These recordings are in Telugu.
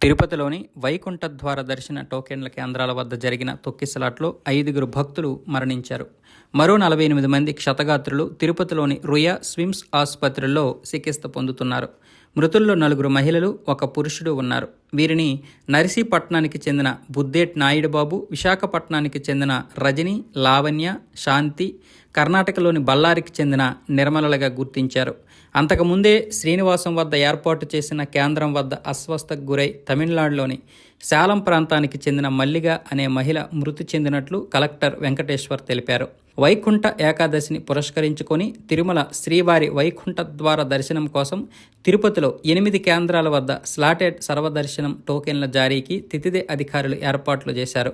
తిరుపతిలోని వైకుంఠ ద్వార దర్శన టోకెన్ల కేంద్రాల వద్ద జరిగిన తొక్కిసలాట్లో 5 భక్తులు మరణించారు. మరో 48 మంది క్షతగాత్రులు తిరుపతిలోని రుయా స్విమ్స్ ఆసుపత్రిలో చికిత్స పొందుతున్నారు. మృతుల్లో 4 మహిళలు, 1 పురుషుడు ఉన్నారు. వీరిని నర్సీపట్నానికి చెందిన బుద్దేట్ నాయుడుబాబు, విశాఖపట్నానికి చెందిన రజని, లావణ్య, శాంతి, కర్ణాటకలోని బళ్ళారికి చెందిన నిర్మలలుగా గుర్తించారు. అంతకుముందే శ్రీనివాసం వద్ద ఏర్పాటు చేసిన కేంద్రం వద్ద అస్వస్థకు గురై తమిళనాడులోని శాలం ప్రాంతానికి చెందిన మల్లిగ అనే మహిళ మృతి చెందినట్లు కలెక్టర్ వెంకటేశ్వర్ తెలిపారు. వైకుంఠ ఏకాదశిని పురస్కరించుకొని తిరుమల శ్రీవారి వైకుంఠ ద్వార దర్శనం కోసం తిరుపతిలో 8 కేంద్రాల వద్ద స్లాటెడ్ సర్వదర్శనం టోకెన్ల జారీకి తితిదే అధికారులు ఏర్పాట్లు చేశారు.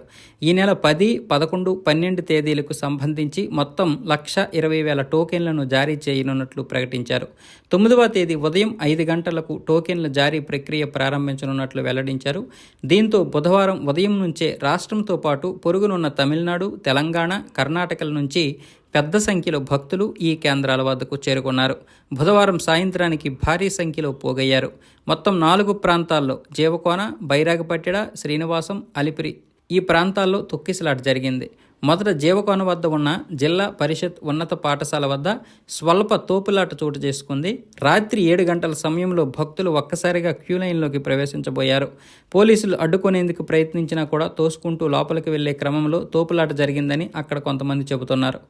ఈ నెల 10, 11, 12 తేదీలకు సంబంధించి మొత్తం 1,20,000 టోకెన్లను జారీ చేయనున్నట్లు ప్రకటించారు. 9వ తేదీ ఉదయం 5 గంటలకు టోకెన్ల జారీ ప్రక్రియ ప్రారంభించనున్నట్లు వెల్లడించారు. దీంతో బుధవారం ఉదయం నుంచే రాష్ట్రంతో పాటు పొరుగునున్న తమిళనాడు, తెలంగాణ, కర్ణాటకల నుంచి పెద్ద సంఖ్యలో భక్తులు ఈ కేంద్రాల వద్దకు చేరుకున్నారు. బుధవారం సాయంత్రానికి భారీ సంఖ్యలో పోగయ్యారు. మొత్తం 4 ప్రాంతాల్లో జీవకోన, బైరాగపట్టెడ, శ్రీనివాసం, అలిపిరి ఈ ప్రాంతాల్లో తొక్కిసలాట జరిగింది. మొదట జీవకోన వద్ద ఉన్న జిల్లా పరిషత్ ఉన్నత పాఠశాల వద్ద స్వల్ప తోపులాట చోటు చేసుకుంది. రాత్రి 7 గంటల సమయంలో భక్తులు ఒక్కసారిగా క్యూ లైన్లోకి ప్రవేశించబోయారు. పోలీసులు అడ్డుకునేందుకు ప్రయత్నించినా కూడా తోసుకుంటూ లోపలికి వెళ్లే క్రమంలో తోపులాట జరిగిందని అక్కడ కొంతమంది చెబుతున్నారు.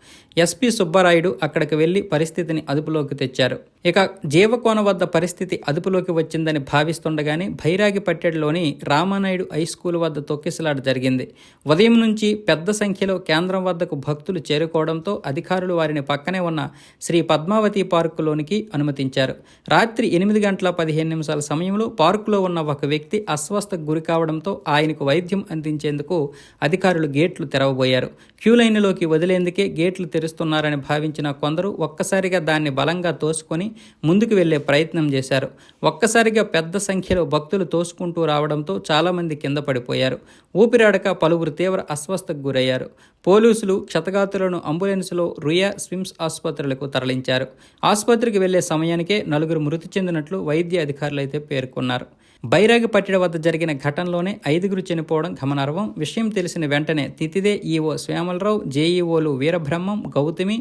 ఎస్పీ సుబ్బరాయుడు అక్కడికి వెళ్లి పరిస్థితిని అదుపులోకి తెచ్చారు. ఇక జీవకోన వద్ద పరిస్థితి అదుపులోకి వచ్చిందని భావిస్తుండగానే బైరాగిపట్టెడలోని రామానాయుడు హై స్కూల్ వద్ద తొక్కిసలాట జరిగింది. ఉదయం నుంచి పెద్ద సంఖ్యలో కేంద్రం వద్దకు భక్తులు చేరుకోవడంతో అధికారులు వారిని పక్కనే ఉన్న శ్రీ పద్మావతి పార్కులోనికి అనుమతించారు. రాత్రి 8 గంటల 15 నిమిషాల సమయంలో పార్కులో ఉన్న ఒక వ్యక్తి అస్వస్థకు గురి కావడంతో ఆయనకు వైద్యం అందించేందుకు అధికారులు గేట్లు తెరవబోయారు. క్యూ లైన్లోకి వదిలేందుకే గేట్లు తెరుస్తున్నారని భావించిన కొందరు ఒక్కసారిగా దాన్ని బలంగా తోసుకొని ముందుకు వెళ్లే ప్రయత్నం చేశారు. ఒక్కసారిగా పెద్ద సంఖ్యలో భక్తులు తోసుకుంటూ రావడంతో చాలామంది కింద పడిపోయారు. ఊపిరాడక పలువురు తీవ్ర అస్వస్థకు గురయ్యారు. పోలీసులు క్షతగాత్రులను అంబులెన్స్లో రుయా స్విమ్స్ ఆసుపత్రులకు తరలించారు. ఆసుపత్రికి వెళ్లే సమయానికే 4 మృతి చెందినట్లు వైద్య అధికారులు అయితే పేర్కొన్నారు. బైరాగిపట్టెడ వద్ద జరిగిన ఘటనలోనే 5 చనిపోవడం గమనార్హం. విషయం తెలిసిన వెంటనే తితిదే ఈవో శ్యామలరావు, జేఈఓలు వీరబ్రహ్మం, గౌతమి,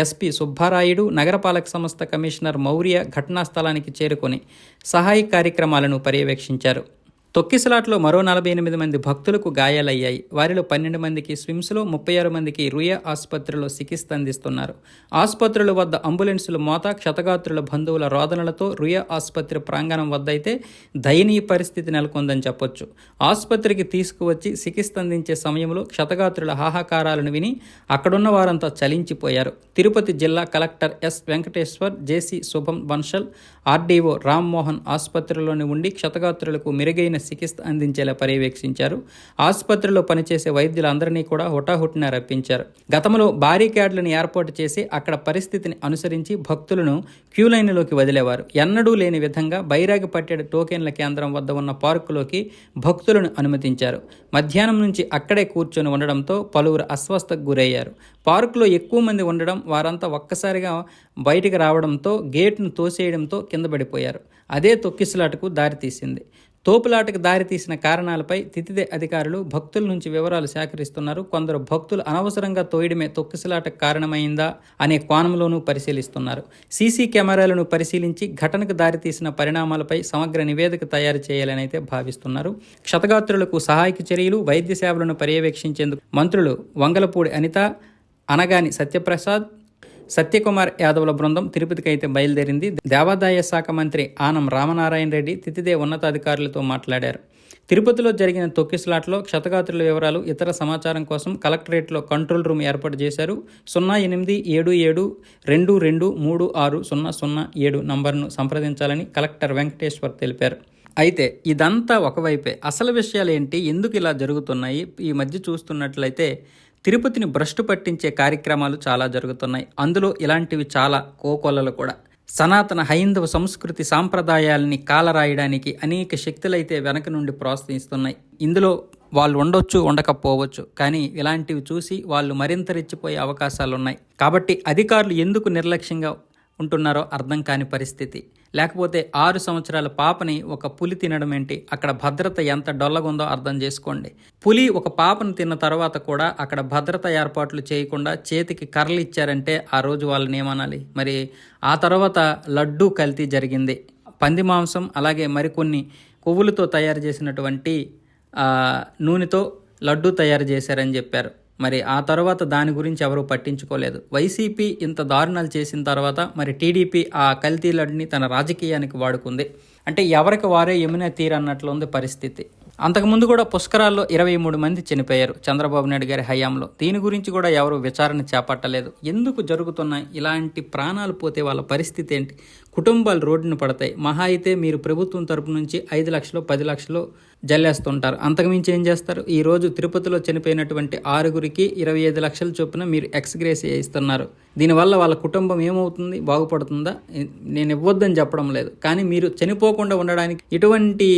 ఎస్పీ సుబ్బారాయుడు, నగరపాలక సంస్థ కమిషనర్ మౌర్య ఘటనా స్థలానికి చేరుకొని సహాయ కార్యక్రమాలను పర్యవేక్షించారు. తొక్కిసలాట్లో మరో 48 మంది భక్తులకు గాయాలయ్యాయి. వారిలో 12 మందికి స్విమ్స్లో, 36 మందికి రుయా ఆసుపత్రిలో చికిత్స అందిస్తున్నారు. ఆసుపత్రుల వద్ద అంబులెన్సుల మోత, క్షతగాత్రుల బంధువుల రోదనలతో రుయా ఆసుపత్రి ప్రాంగణం వద్ద అయితే దయనీయ పరిస్థితి నెలకొందని చెప్పొచ్చు. ఆసుపత్రికి తీసుకువచ్చి చికిత్స అందించే సమయంలో క్షతగాత్రుల హాహాకారాలను విని అక్కడున్న వారంతా చలించిపోయారు. తిరుపతి జిల్లా కలెక్టర్ ఎస్ వెంకటేశ్వర్, జేసీ శుభం బన్షల్, ఆర్డీఓ రామ్మోహన్ ఆసుపత్రిలోని ఉండి క్షతగాత్రులకు మెరుగైన చికిత్స అందించేలా పర్యవేక్షించారు. ఆసుపత్రిలో పనిచేసే వైద్యులందరినీ కూడా హుటాహుటిన రప్పించారు. గతంలో బారికేడ్లను ఏర్పాటు చేసి అక్కడ పరిస్థితిని అనుసరించి భక్తులను క్యూ లైన్లోకి వదిలేవారు. ఎన్నడూ లేని విధంగా బైరాగిపట్టెడ టోకెన్ల కేంద్రం వద్ద ఉన్న పార్కులోకి భక్తులను అనుమతించారు. మధ్యాహ్నం నుంచి అక్కడే కూర్చొని ఉండడంతో పలువురు అస్వస్థకు గురయ్యారు. పార్కులో ఎక్కువ మంది ఉండడం, వారంతా ఒక్కసారిగా బయటికి రావడంతో గేట్ను తోసేయడంతో కింద పడిపోయారు. అదే తొక్కిసలాటకు దారితీసింది. తోపులాటకు దారితీసిన కారణాలపై తితిదే అధికారులు భక్తుల నుంచి వివరాలు సేకరిస్తున్నారు. కొందరు భక్తులు అనవసరంగా తోయడమే తొక్కిసలాటకు కారణమైందా అనే కోణంలోనూ పరిశీలిస్తున్నారు. సీసీ కెమెరాలను పరిశీలించి ఘటనకు దారితీసిన పరిణామాలపై సమగ్ర నివేదిక తయారు చేయాలని అయితే భావిస్తున్నారు. క్షతగాత్రులకు సహాయక చర్యలు, వైద్య సేవలను పర్యవేక్షించేందుకు మంత్రులు వంగలపూడి అనిత, అనగాని సత్యప్రసాద్, సత్యకుమార్ యాదవ్ల బృందం తిరుపతికి అయితే బయలుదేరింది. దేవాదాయ శాఖ మంత్రి ఆనం రామనారాయణ రెడ్డి తితిదే ఉన్నతాధికారులతో మాట్లాడారు. తిరుపతిలో జరిగిన తొక్కిసలాట్లో క్షతగాత్రుల వివరాలు, ఇతర సమాచారం కోసం కలెక్టరేట్లో కంట్రోల్ రూమ్ ఏర్పాటు చేశారు. 087722360007 నంబర్ను సంప్రదించాలని కలెక్టర్ వెంకటేశ్వర్ తెలిపారు. అయితే ఇదంతా ఒకవైపే, అసలు విషయాలు ఏంటి, ఎందుకు ఇలా జరుగుతున్నాయి? ఈ మధ్య చూస్తున్నట్లయితే తిరుపతిని భ్రష్టు పట్టించే కార్యక్రమాలు చాలా జరుగుతున్నాయి. అందులో ఇలాంటివి చాలా కోకొల్లలు కూడా. సనాతన హైందవ సంస్కృతి సాంప్రదాయాలని కాలరాయడానికి అనేక శక్తులైతే వెనక నుండి ప్రోత్సహిస్తున్నాయి. ఇందులో వాళ్ళు ఉండొచ్చు, ఉండకపోవచ్చు, కానీ ఇలాంటివి చూసి వాళ్ళు మరింత రెచ్చిపోయే అవకాశాలున్నాయి. కాబట్టి అధికారులు ఎందుకు నిర్లక్ష్యంగా ఉంటున్నారో అర్థం కాని పరిస్థితి. లేకపోతే 6 సంవత్సరాల పాపని ఒక పులి తినడం ఏంటి? అక్కడ భద్రత ఎంత డొల్లగుందో అర్థం చేసుకోండి. పులి ఒక పాపను తిన్న తర్వాత కూడా అక్కడ భద్రత ఏర్పాట్లు చేయకుండా చేతికి కర్రలు ఇచ్చారంటే ఆ రోజు వాళ్ళని ఏమనాలి? మరి ఆ తర్వాత లడ్డూ కల్తీ జరిగింది. పంది మాంసం అలాగే మరికొన్ని కొవ్వులతో తయారు చేసినటువంటి నూనెతో లడ్డూ తయారు చేశారని చెప్పారు. మరి ఆ తర్వాత దాని గురించి ఎవరూ పట్టించుకోలేదు. వైసీపీ ఇంత దారుణాలు చేసిన తర్వాత మరి టీడీపీ ఆ కల్తీ లడ్డుని తన రాజకీయానికి వాడుకుంది. అంటే ఎవరికి వారే యమునా తీర్ అన్నట్లు ఉంది పరిస్థితి. అంతకుముందు కూడా పుష్కరాల్లో 23 మంది చనిపోయారు చంద్రబాబు నాయుడు గారి హయాంలో. దీని గురించి కూడా ఎవరు విచారణ చేపట్టలేదు. ఎందుకు జరుగుతున్నాయి ఇలాంటి ప్రాణాలు? పోతే వాళ్ళ పరిస్థితి ఏంటి? కుటుంబాలు రోడ్డున పడతాయి. మహా అయితే మీరు ప్రభుత్వం తరపు నుంచి 5 లక్షలు 10 లక్షలు జల్లేస్తుంటారు. అంతకుమించి ఏం చేస్తారు? ఈరోజు తిరుపతిలో చనిపోయినటువంటి 6గురికి 25 లక్షల చొప్పున మీరు ఎక్స్గ్రేసియా ఇస్తున్నారు. దీనివల్ల వాళ్ళ కుటుంబం ఏమవుతుంది? బాగుపడుతుందా? నేను ఇవ్వద్దని చెప్పడం లేదు, కానీ మీరు చనిపోకుండా ఉండడానికి ఎటువంటి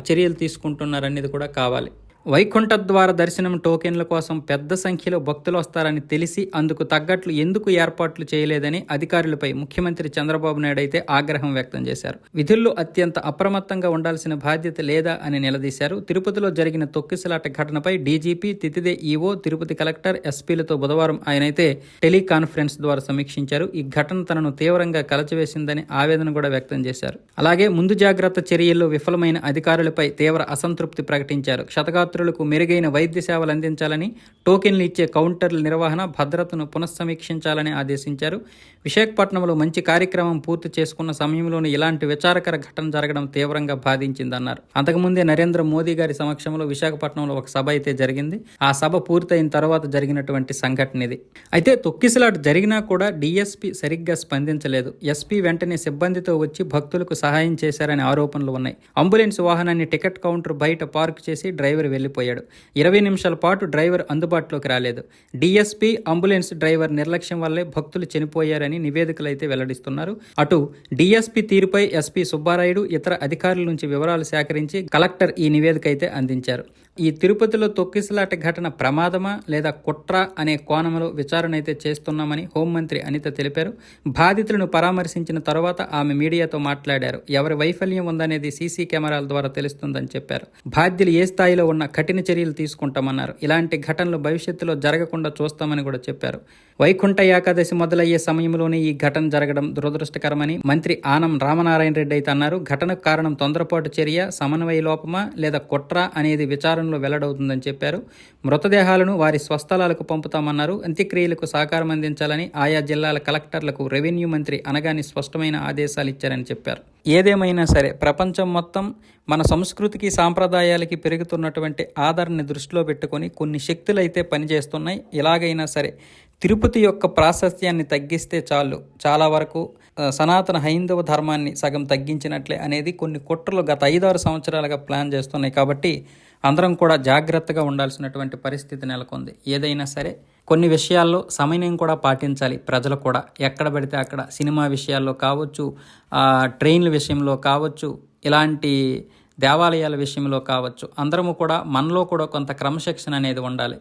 చర్యలు తీసుకుంటున్నారనేది కూడా కావాలి. వైకుంఠ ద్వార దర్శనం టోకెన్ల కోసం పెద్ద సంఖ్యలో భక్తులు వస్తారని తెలిసి అందుకు తగ్గట్లు ఎందుకు ఏర్పాట్లు చేయలేదని అధికారులపై ముఖ్యమంత్రి చంద్రబాబు నాయుడు అయితే ఆగ్రహం వ్యక్తం చేశారు. విధుల్లో అత్యంత అప్రమత్తంగా ఉండాల్సిన బాధ్యత లేదా అని నిలదీశారు. తిరుపతిలో జరిగిన తొక్కిసలాట ఘటనపై డీజీపీ, తితిదే ఈవో, తిరుపతి కలెక్టర్, ఎస్పీలతో బుధవారం ఆయనైతే టెలికాన్ఫరెన్స్ ద్వారా సమీక్షించారు. ఈ ఘటన తనను తీవ్రంగా కలచివేసిందని ఆవేదన కూడా వ్యక్తం చేశారు. అలాగే ముందు జాగ్రత్త చర్యల్లో విఫలమైన అధికారులపై తీవ్ర అసంతృప్తి ప్రకటించారు. క్షతగాత్రులకు మెరుగైన వైద్య సేవలు అందించాలని, టోకెన్లు ఇచ్చే కౌంటర్ల నిర్వహణ, భద్రతను పునఃసమీక్షించాలని ఆదేశించారు. విశాఖపట్నంలో మంచి కార్యక్రమం పూర్తి చేసుకున్న సమయంలోనే ఇలాంటి విచారకర ఘటన జరగడం తీవ్రంగా బాధించిందన్నారు. అంతకుముందే నరేంద్ర మోదీ గారి సమక్షంలో విశాఖపట్నంలో ఒక సభ అయితే జరిగింది. ఆ సభ పూర్తయిన తర్వాత జరిగినటువంటి సంఘటన ఇది. అయితే తొక్కిసలాట జరిగినా కూడా డీఎస్పీ సరిగ్గా స్పందించలేదు. ఎస్పీ వెంటనే సిబ్బందితో వచ్చి భక్తులకు సహాయం చేశారనే ఆరోపణలు ఉన్నాయి. అంబులెన్స్ వాహనాన్ని టికెట్ కౌంటర్ బయట పార్క్ చేసి డ్రైవర్ వెళ్లిపోయాడు. 20 నిమిషాల పాటు డ్రైవర్ అందుబాటులోకి రాలేదు. డీఎస్పీ, అంబులెన్స్ డ్రైవర్ నిర్లక్ష్యం వల్లే భక్తులు చనిపోయారని నివేదికలు అయితే వెల్లడిస్తున్నారు. అటు డీఎస్పీ తీరుపై ఎస్పీ సుబ్బారాయుడు ఇతర అధికారుల నుంచి వివరాలు సేకరించి కలెక్టర్ ఈ నివేదిక అయితే అందించారు. ఈ తిరుపతిలో తొక్కిసలాట ఘటన ప్రమాదమా లేదా కుట్ర అనే కోణంలో విచారణ అయితే చేస్తున్నామని హోంమంత్రి అనిత తెలిపారు. బాధితులను పరామర్శించిన తర్వాత ఆమె మీడియాతో మాట్లాడారు. ఎవరి వైఫల్యం ఉందనేది సీసీ కెమెరాల ద్వారా తెలుస్తుందని చెప్పారు. బాధ్యులు ఏ స్థాయిలో ఉన్న కఠిన చర్యలు తీసుకుంటామన్నారు. ఇలాంటి ఘటనలు భవిష్యత్తులో జరగకుండా చూస్తామని కూడా చెప్పారు. వైకుంఠ ఏకాదశి మొదలయ్యే సమయంలోనే ఈ ఘటన జరగడం దురదృష్టకరమని మంత్రి ఆనం రామనారాయణ రెడ్డి అయితే అన్నారు. ఘటనకు కారణం తొందరపాటు చర్య, సమన్వయ లోపమా లేదా కుట్ర అనేది విచారణలో వెల్లడవుతుందని చెప్పారు. మృతదేహాలను వారి స్వస్థలాలకు పంపుతామన్నారు. అంత్యక్రియలకు సహకారం అందించాలని ఆయా జిల్లాల కలెక్టర్లకు రెవెన్యూ మంత్రి అనగానే స్పష్టమైన ఆదేశాలు ఇచ్చారని చెప్పారు. ఏదేమైనా సరే ప్రపంచం మొత్తం మన సంస్కృతికి, సాంప్రదాయాలకి పెరుగుతున్నటువంటి ఆదరణని దృష్టిలో పెట్టుకొని కొన్ని శక్తులు అయితే పనిచేస్తున్నాయి. ఎలాగైనా సరే తిరుపతి యొక్క ప్రాశస్త్యాన్ని తగ్గిస్తే చాలు, చాలా వరకు సనాతన హైందవ ధర్మాన్ని సగం తగ్గించినట్లే అనేది కొన్ని కుట్రలు గత 5-6 సంవత్సరాలుగా ప్లాన్ చేస్తున్నాయి. కాబట్టి అందరం కూడా జాగ్రత్తగా ఉండాల్సినటువంటి పరిస్థితి నెలకొంది. ఏదైనా సరే కొన్ని విషయాల్లో సమయం కూడా పాటించాలి. ప్రజలు కూడా ఎక్కడ పడితే అక్కడ సినిమా విషయాల్లో కావచ్చు, ట్రైన్ల విషయంలో కావచ్చు, ఇలాంటి దేవాలయాల విషయంలో కావచ్చు, అందరము కూడా మనలో కూడా కొంత క్రమశిక్షణ అనేది ఉండాలి.